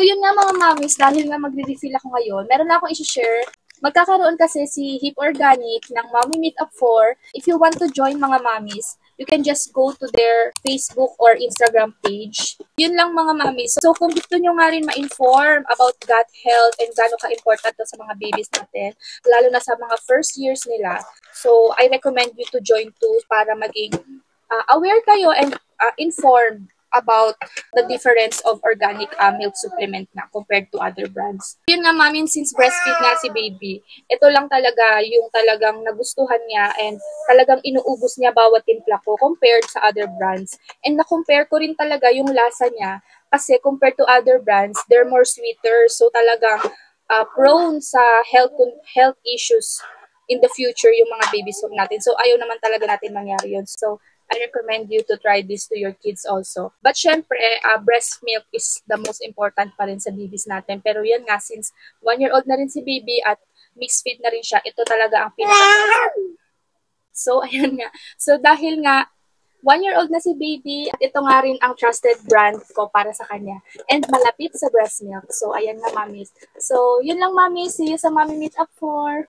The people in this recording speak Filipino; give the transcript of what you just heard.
yun nga mga mommies, dahil nga magre-refill ako ngayon, meron na akong i-share. Magkakaroon kasi si Hip Organic ng Mommy Meetup 4. If you want to join mga mommies, you can just go to their Facebook or Instagram page. Yun lang mga mommies. So kung gusto nyo nga rin ma-inform about gut health and gano'n ka-important to sa mga babies natin, lalo na sa mga first years nila, so I recommend you to join too para maging aware kayo and informed about the difference of organic milk supplement na compared to other brands. Yun nga mami, since breastfeed nga si baby, ito lang talaga yung talagang nagustuhan niya and talagang inuubos niya bawat timpla ko compared sa other brands. And na-compare ko rin talaga yung lasa niya kasi compared to other brands, they're more sweeter. So talagang prone sa health issues in the future yung mga babies natin. So ayaw naman talaga natin mangyari yun. So I recommend you to try this to your kids also. But syempre, breast milk is the most important pa rin sa babies natin. Pero yan nga, since 1-year-old na rin si baby at mixed feed na rin siya, ito talaga ang pinaka. So, ayan nga. So, dahil nga, 1-year-old na si baby, at ito nga rin ang trusted brand ko para sa kanya. And malapit sa breast milk. So, ayan nga, mommies. So, yun lang, mommies. See you sa Mommy Meetup 4.